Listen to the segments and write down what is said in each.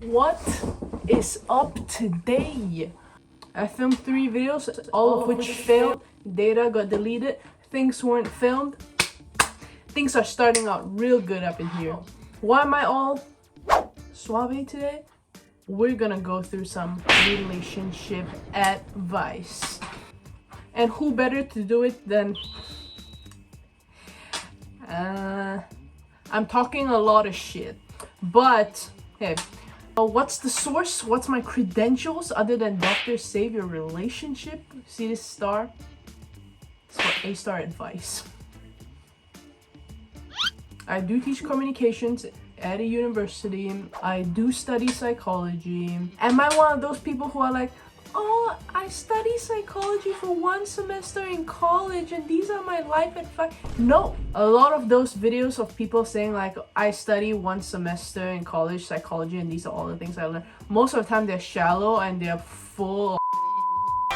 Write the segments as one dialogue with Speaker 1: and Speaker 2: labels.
Speaker 1: What is up today? I filmed 3 videos, all of which failed. Data got deleted. Things weren't filmed. Things are starting out real good up in here. Why am I all suave today? We're gonna go through some relationship advice. And who better to do it than... I'm talking a lot of shit. But, hey, what's the source? What's my credentials other than Dr. Save Your Relationship? See this star? It's for A-star advice. I do teach communications at a university. I do study psychology. Am I one of those people who are like, oh, I study psychology for 1 semester in college and these are my life advice? No. A lot of those videos of people saying like, I study 1 semester in college psychology and these are all the things I learned. Most of the time they're shallow and they're full of...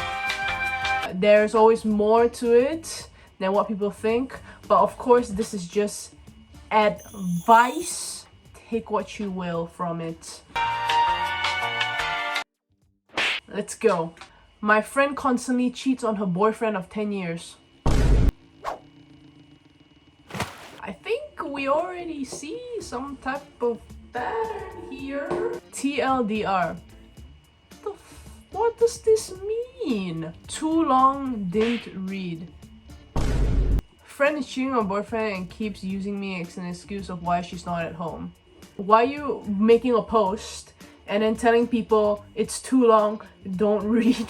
Speaker 1: There's always more to it than what people think. But of course, this is just advice. Take what you will from it. Let's go. My friend constantly cheats on her boyfriend of 10 years. I think we already see some type of pattern here. TLDR. What does this mean? Too long, didn't read. Friend is cheating on boyfriend and keeps using me as an excuse of why she's not at home. Why are you making a post and then telling people it's too long, don't read?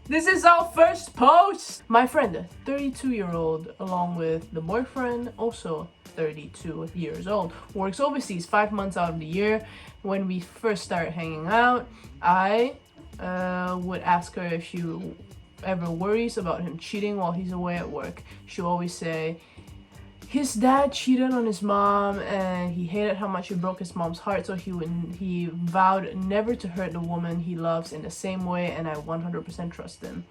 Speaker 1: This is our first post! My friend, a 32-year-old, along with the boyfriend, also 32 years old, works overseas 5 months out of the year. When we first started hanging out, I would ask her if she ever worries about him cheating while he's away at work. She'll always say, his dad cheated on his mom and he hated how much it broke his mom's heart, so he vowed never to hurt the woman he loves in the same way, and I 100% trust him.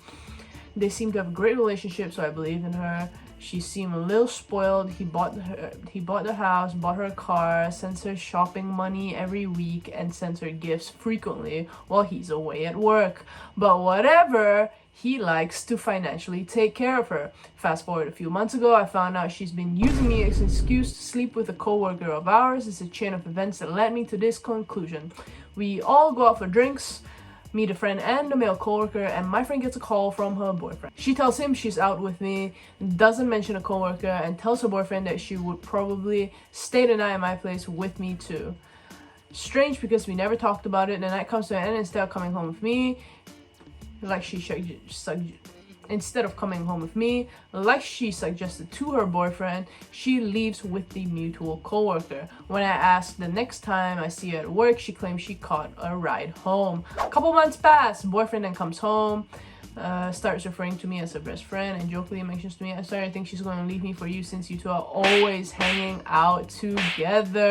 Speaker 1: They seem to have a great relationship, so I believe in her. She seemed a little spoiled. He bought the house, bought her a car, sends her shopping money every week, and sends her gifts frequently while he's away at work. But whatever, he likes to financially take care of her. Fast forward a few months ago, I found out she's been using me as an excuse to sleep with a co-worker of ours. It's a chain of events that led me to this conclusion. We all go out for drinks, meet a friend and a male co-worker, and my friend gets a call from her boyfriend. She tells him she's out with me, doesn't mention a co-worker, and tells her boyfriend that she would probably stay the night at my place with me too. Strange, because we never talked about it. The night comes to an end. Instead of coming home with me, like she suggested to her boyfriend, she leaves with the mutual co-worker. When I asked the next time I see her at work, she claims she caught a ride home. A couple months pass. Boyfriend then comes home, starts referring to me as her best friend, and jokingly mentions to me, I'm sorry, I think she's going to leave me for you since you two are always hanging out together.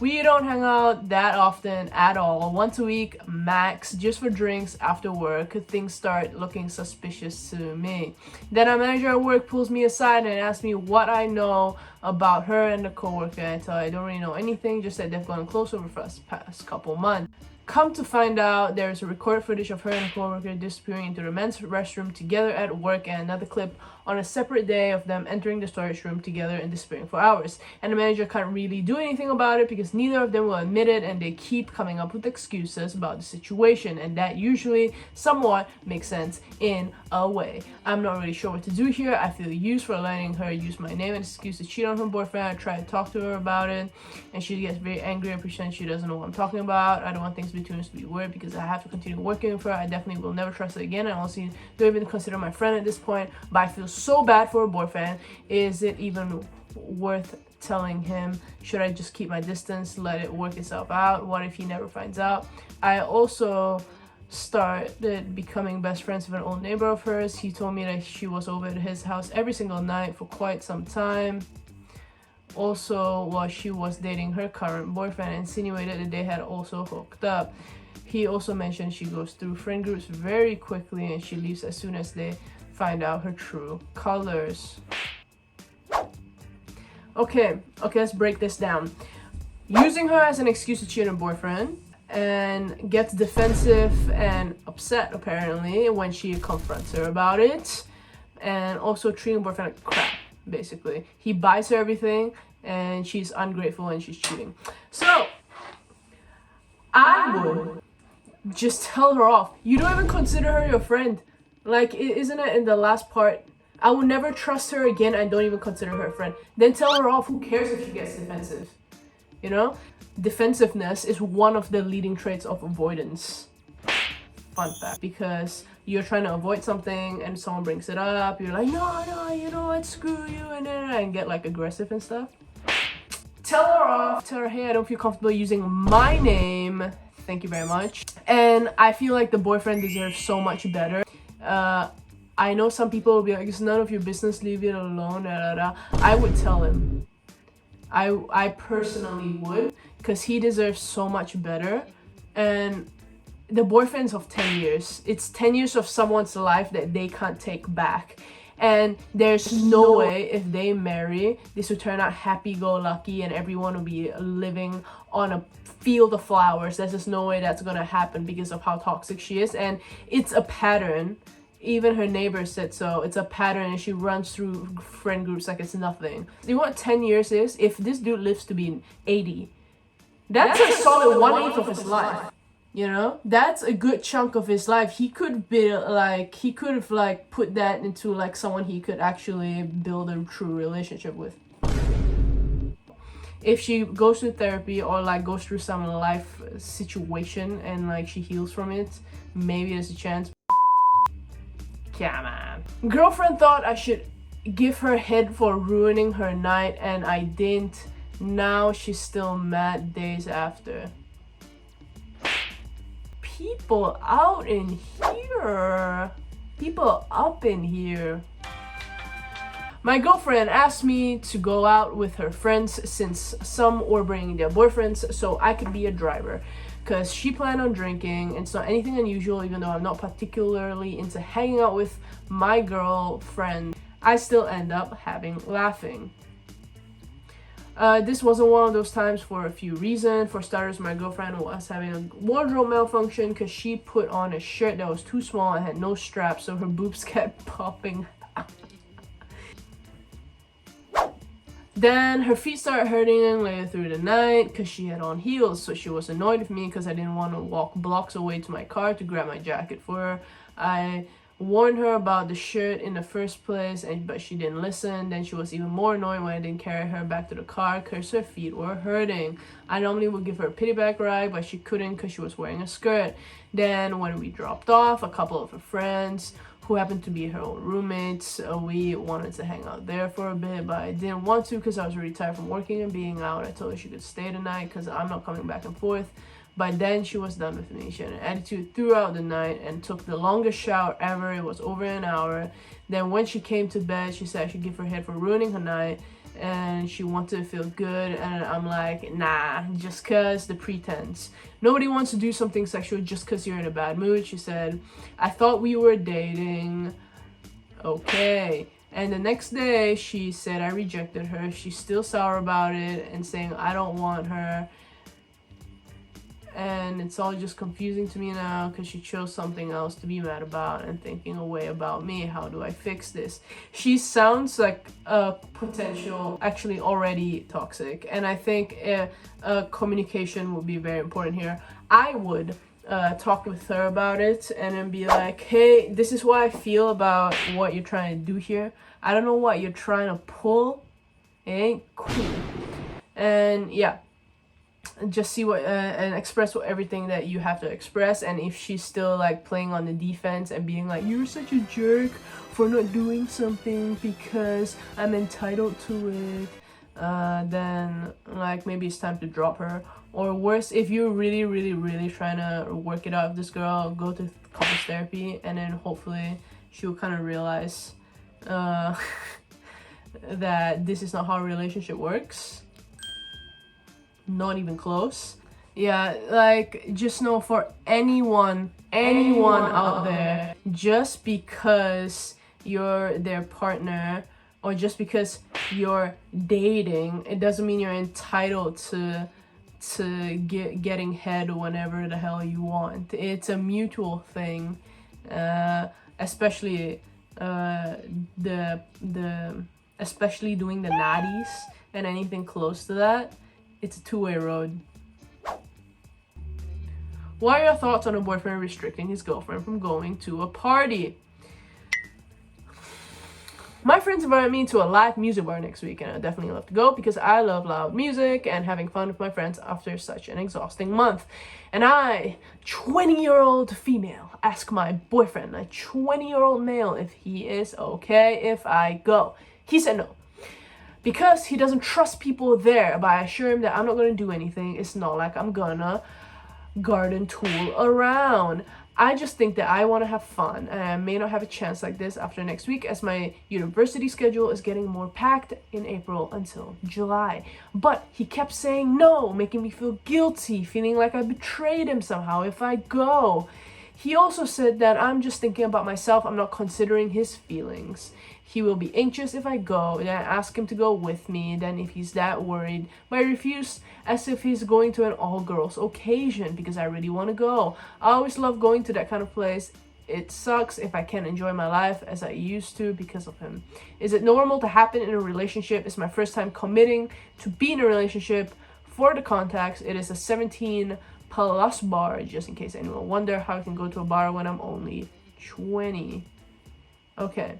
Speaker 1: We don't hang out that often at all. Once a week max, just for drinks after work. Things start looking suspicious to me. Then our manager at work pulls me aside and asks me what I know about her and the co-worker. I tell her I don't really know anything, just that they've gotten close over the past couple months. Come to find out, there's a recorded footage of her and a co-worker disappearing into the men's restroom together at work, and another clip on a separate day of them entering the storage room together and disappearing for hours. And the manager can't really do anything about it because neither of them will admit it, and they keep coming up with excuses about the situation, and that usually somewhat makes sense in a way. I'm not really sure what to do here. I feel used for letting her use my name as an excuse to cheat on her boyfriend. I try to talk to her about it, and she gets very angry and pretends she doesn't know what I'm talking about. I don't want things between us to be weird because I have to continue working with her. I definitely will never trust her again. I honestly don't even consider my friend at this point, but I feel so bad for her boyfriend. Is it even worth telling him? Should I just keep my distance, let it work itself out? What if he never finds out? I also started becoming best friends with an old neighbor of hers. He told me that she was over at his house every single night for quite some time. Also, while she was dating her current boyfriend, insinuated that they had also hooked up. He also mentioned she goes through friend groups very quickly and she leaves as soon as they find out her true colors. Okay, let's break this down. using her as an excuse to cheat on her boyfriend, and gets defensive and upset apparently when she confronts her about it, and also treating her boyfriend like crap. Basically, he buys her everything and she's ungrateful and she's cheating. So I would just tell her off. You don't even consider her your friend. Like, isn't it in the last part? I will never trust her again. I don't even consider her a friend. Then tell her off. Who cares if she gets defensive? You know? Defensiveness is one of the leading traits of avoidance. Fun fact. Because you're trying to avoid something and someone brings it up. You're like, no, you know what? Screw you. And get like aggressive and stuff. Tell her off. Tell her, hey, I don't feel comfortable using my name. Thank you very much. And I feel like the boyfriend deserves so much better. I know some people will be like, it's none of your business, leave it alone, da, da, da. I would tell him. I personally would, because he deserves so much better. And the boyfriend's of 10 years. It's 10 years of someone's life that they can't take back. And there's no way if they marry, this will turn out happy-go-lucky and everyone will be living on a field of flowers. There's just no way that's gonna happen because of how toxic she is. And it's a pattern. Even her neighbor said so. It's a pattern and she runs through friend groups like it's nothing. You know what 10 years is? If this dude lives to be 80, that's a solid 1/8 of his life. You know, that's a good chunk of his life. He could be like, he could have like put that into like someone he could actually build a true relationship with. If she goes to therapy or like goes through some life situation and like she heals from it, maybe there's a chance. Come on. Girlfriend thought I should give her head for ruining her night and I didn't. Now she's still mad days after. People out in here. People up in here. My girlfriend asked me to go out with her friends since some were bringing their boyfriends so I could be a driver. Because she planned on drinking. It's not anything unusual, even though I'm not particularly into hanging out with my girlfriend. I still end up laughing. This wasn't one of those times for a few reasons. For starters, my girlfriend was having a wardrobe malfunction because she put on a shirt that was too small and had no straps, so her boobs kept popping out. Then her feet started hurting later through the night because she had on heels, so she was annoyed with me because I didn't want to walk blocks away to my car to grab my jacket for her. I warned her about the shirt in the first place, but she didn't listen. Then she was even more annoyed when I didn't carry her back to the car because her feet were hurting. I normally would give her a pity back ride, but she couldn't because she was wearing a skirt. Then when we dropped off, a couple of her friends who happened to be her own roommates, we wanted to hang out there for a bit, but I didn't want to because I was really tired from working and being out. I told her she could stay the night because I'm not coming back and forth. By then she was done with me. She had an attitude throughout the night and took the longest shower ever. It was over an hour. Then when she came to bed, she said I should give her head for ruining her night and she wanted to feel good, and I'm like, nah, just cause the pretense. Nobody wants to do something sexual just cause you're in a bad mood. She said, I thought we were dating. Okay. And the next day she said I rejected her. She's still sour about it and saying I don't want her. And it's all just confusing to me now because she chose something else to be mad about and thinking a way about me. How do I fix this? She sounds like a potential, actually already toxic. And I think communication would be very important here. I would talk with her about it and then be like, hey, this is what I feel about what you're trying to do here. I don't know what you're trying to pull. It ain't cool. And yeah. Just see what and express everything that you have to express. And if she's still like playing on the defense and being like, you're such a jerk for not doing something because I'm entitled to it, then like maybe it's time to drop her. Or worse, if you're really trying to work it out with this girl, go to couples therapy and then hopefully she'll kind of realize that this is not how a relationship works. Not even close. Yeah, like just know for anyone out there, just because you're their partner or just because you're dating, it doesn't mean you're entitled to to getting head whenever the hell you want. It's a mutual thing, especially especially doing the natties and anything close to that. It's a two-way road. What are your thoughts on a boyfriend restricting his girlfriend from going to a party? My friends invited me to a live music bar next week, and I definitely love to go because I love loud music and having fun with my friends after such an exhausting month. And I, 20-year-old female, ask my boyfriend, a 20-year-old male, if he is okay if I go. He said no. Because he doesn't trust people there, but I assure him that I'm not going to do anything. It's not like I'm gonna garden tool around. I just think that I want to have fun, and I may not have a chance like this after next week as my university schedule is getting more packed in April until July. But he kept saying no, making me feel guilty, feeling like I betrayed him somehow if I go. He also said that I'm just thinking about myself, I'm not considering his feelings. He will be anxious if I go, then I ask him to go with me, then if he's that worried, but I refuse as if he's going to an all-girls occasion because I really want to go. I always love going to that kind of place. It sucks if I can't enjoy my life as I used to because of him. Is it normal to happen in a relationship? It's my first time committing to be in a relationship. For the context, it is a 17+ bar, just in case anyone wonder how I can go to a bar when I'm only 20. Okay.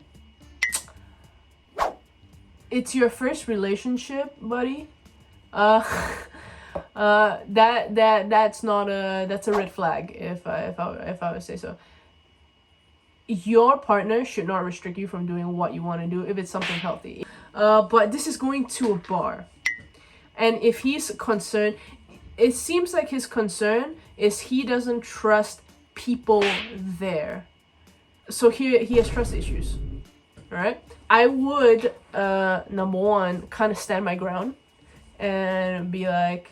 Speaker 1: It's your first relationship, buddy. That's a red flag if I would say so. Your partner should not restrict you from doing what you want to do if it's something healthy. But this is going to a bar, and if he's concerned, it seems like his concern is he doesn't trust people there. So he has trust issues. All right. I would, number one, kind of stand my ground and be like,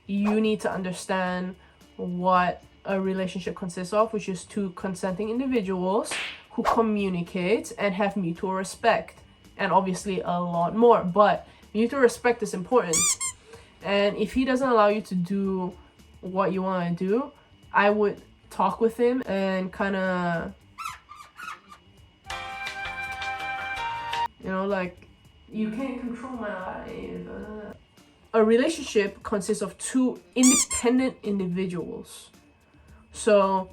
Speaker 1: you need to understand what a relationship consists of, which is two consenting individuals who communicate and have mutual respect, and obviously a lot more. But mutual respect is important. And if he doesn't allow you to do what you want to do, I would talk with him and kind of, you know, like, you can't control my life. A relationship consists of two independent individuals. So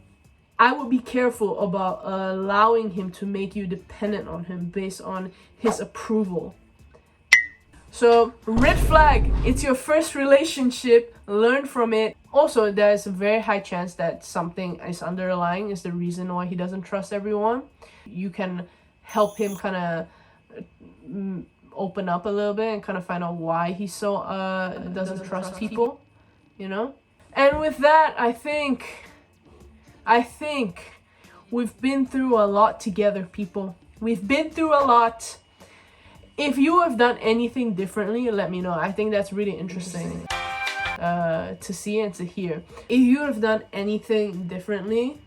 Speaker 1: I would be careful about allowing him to make you dependent on him based on his approval. So, red flag, it's your first relationship, learn from it. Also, there's a very high chance that something is underlying, is the reason why he doesn't trust everyone. You can help him kind of open up a little bit and kind of find out why he so doesn't trust people, you know? And with that, I think we've been through a lot together, people. We've been through a lot. If you have done anything differently, let me know. I think that's really interesting to see and to hear. If you have done anything differently,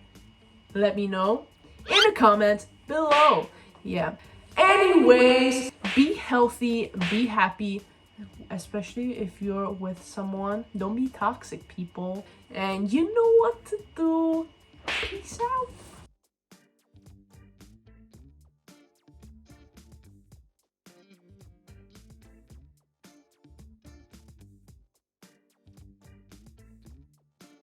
Speaker 1: let me know in the comments below. Yeah. Anyways, be healthy, be happy, especially if you're with someone. Don't be toxic, people. And you know what to do. Peace out.